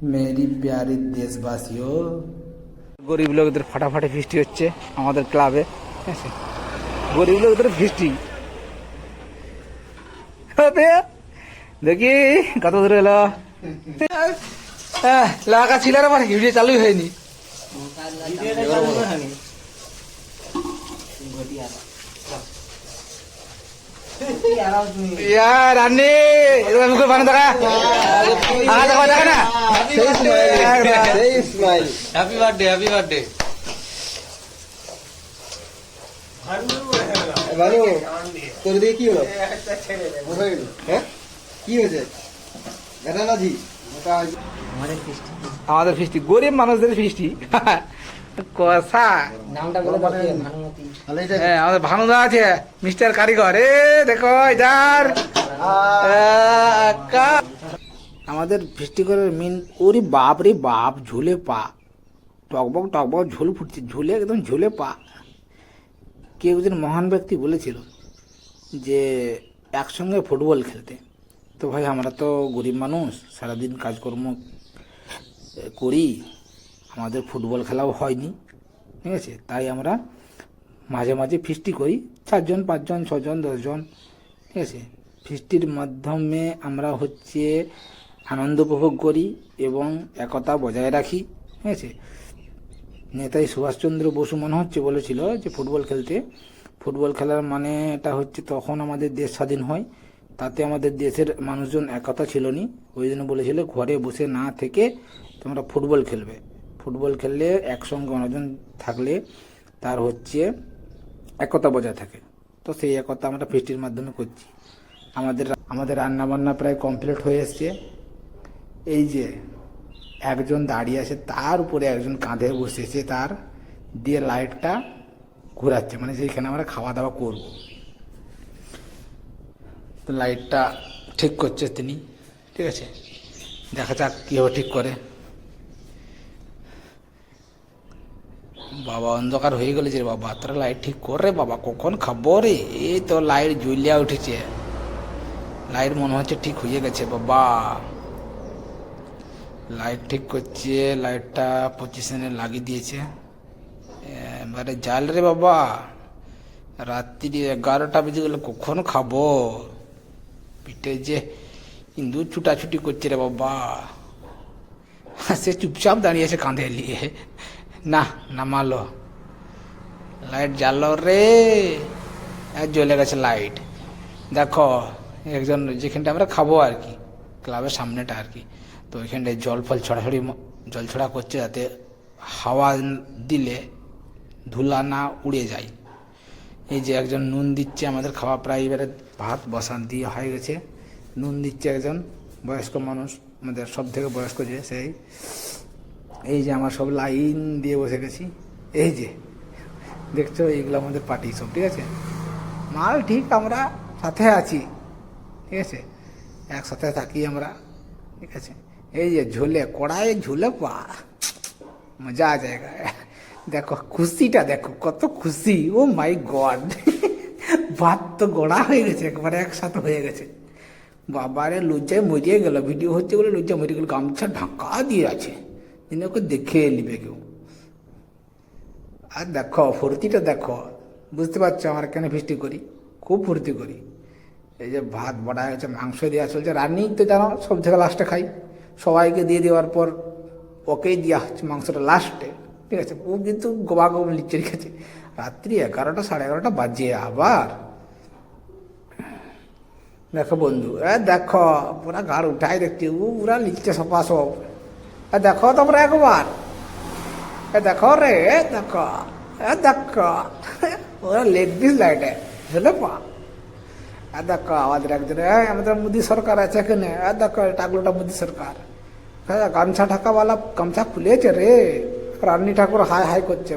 मेरी प्यारी देशवासियों, গরিব লোকদের ফাটাফাটি ফিস্টি হচ্ছে আমাদের ক্লাবে, ঠিক আছে? গরিব লোকদের ফিস্টি দেখি কত দূরে এলো। লাগা ছিল আমার ভিডিও চালুই হয়নি। यार अन्नी मुझे बना दगा आ दगा दगा ना हैप्पी बर्थडे ভালো তোর দিয়ে কি হলো? হ্যাঁ কি হয়েছে? দাদাজি আমাদের ফিস্টি গরিব মানুষদের ফিস্টি কষা নামটা বলে ভানুমতি। হ্যাঁ আমাদের ভানুদা আছে মিস্টার কারিগর। এ দেখো ইধার আমাদের ফিস্টি করে মিন। ওরে বাপ রে বাপ, ঝুলে পা টকবক টকবক ঝোল ফুটছে, ঝুলে একদম ঝুলে পা। কেউ একজন মহান ব্যক্তি বলেছিল যে একসঙ্গে ফুটবল খেলতে। তো ভাই আমরা তো গরিব মানুষ, সারাদিন কাজকর্ম করি, আমাদের ফুটবল খেলাও হয়নি, ঠিক আছে? তাই আমরা মাঝে মাঝে ফিস্টি করি, 4 জন 5 জন 6 জন 10 জন, ঠিক আছে? ফিস্টির মাধ্যমে আমরা হচ্ছে আনন্দ উপভোগ করি এবং একতা বজায় রাখি, ঠিক আছে? নেতাজি সুভাষচন্দ্র বসু মনে হচ্ছে বলেছিল যে ফুটবল খেলার মানে এটা হচ্ছে তখন আমাদের দেশ স্বাধীন হয়, তাতে আমাদের দেশের মানুষজন একতা ছিল নি, ওই জন্য বলেছিল ঘরে বসে না থেকে তোমরা ফুটবল খেলবে। ফুটবল খেললে একসঙ্গে অনেকজন থাকলে তার হচ্ছে একতা বজায় থাকে। তো সেই একতা আমরা ফিস্টির মাধ্যমে করছি। আমাদের রান্নাবান্না প্রায় কমপ্লিট হয়ে এসছে। এই যে একজন দাঁড়িয়ে আছে, তার উপরে একজন কাঁধে বসেছে, তার দিয়ে লাইটটা ঘোরাচ্ছে, মানে সেইখানে আমরা খাওয়া দাওয়া করব। তো লাইটটা ঠিক করছে তিনি, ঠিক আছে? দেখা যাক কীভাবে ঠিক করে। বাবা অন্ধকার হয়ে গেল যে বাবা, তোরা লাইট ঠিক কর রে বাবা, কখন খাবো রে? এই তো লাইট জ্বলিয়া উঠেছে, লাইট মনে হচ্ছে ঠিক হয়ে গেছে বাবা। লাইট ঠিক করছে, লাইটটা পজিশনে লাগিয়ে দিয়েছে, এবারে জাল রে বাবা। রাত্রি 11টা বেজে গেলে কখন খাবো? পিঠে যে ইন্দু ছুটাছুটি করছে রে বাবা। সে চুপচাপ দাঁড়িয়েছে কাঁধে নিয়ে, না নামালো। লাইট জ্বালো রে, জ্বলে গেছে লাইট। দেখো একজন যেখানটা আমরা খাবো আর কি, ক্লাবের সামনেটা আর কি, তো ওইখানটায় জল ছড়া করছে যাতে হাওয়া দিলে ধুলা না উড়ে যায়। এই যে একজন নুন দিচ্ছে, আমাদের খাওয়া প্রায় এবারে ভাত বসান দিয়ে হয়ে গেছে, নুন দিচ্ছে একজন বয়স্ক মানুষ, আমাদের সব থেকে বয়স্ক যে সেই। এই যে আমার সব লাইন দিয়ে বসে গেছি, এই যে দেখছো এইগুলো আমাদের পার্টি সব, ঠিক আছে? মাল ঠিক আমরা সাথে আছি, ঠিক আছে? একসাথে থাকি আমরা, ঠিক আছে? এই যে ঝোলে কড়াই ঝোলে পা মজা আ যায়গা। দেখো খুশিটা দেখো, কত খুশি, ও মাই গড। ভাত তো গড়া হয়ে গেছে, একবারে একসাথে হয়ে গেছে। বাবারে লজ্জায় মরিয়ে গেল, ভিডিও হচ্ছে বলে লজ্জায় মরিয়ে গেল। গামছা ঢাকা দিয়ে আছে, যিনি ওকে দেখে নিবে কেউ। আর দেখো ফুর্তিটা দেখো, বুঝতে পারছো আমরা কেন ফিস্টি করি? খুব ফুর্তি করি। এই যে ভাত বড়া হয়েছে, মাংস দেওয়া চলছে, রান্নি তো জানো সব থেকে লাস্টে খাই, সবাইকে দিয়ে দেওয়ার পর ওকেই দেওয়া হচ্ছে মাংসটা লাস্টে, ঠিক আছে? ও কিন্তু গোবাগোব লিচে রেখেছে। রাত্রি 11টা 11:30 বাজে আবার। দেখো বন্ধু, দেখো পুরা গাড় উঠাই দেখছি, ও পুরা লিখছে সপা সব। দেখো তোমরা একবার, দেখো রে, দেখো দেখো ওরা লেগ পিস লাইটে বুঝলে পা। দেখো আমাদের একজন আমাদের মোদী সরকার আছে এখানে, দেখো টাকলোটা মোদী সরকার। গামছা ঢাকাওয়ালা গামছা খুলেছে রে, রানী ঠাকুর হাই হাই করছে।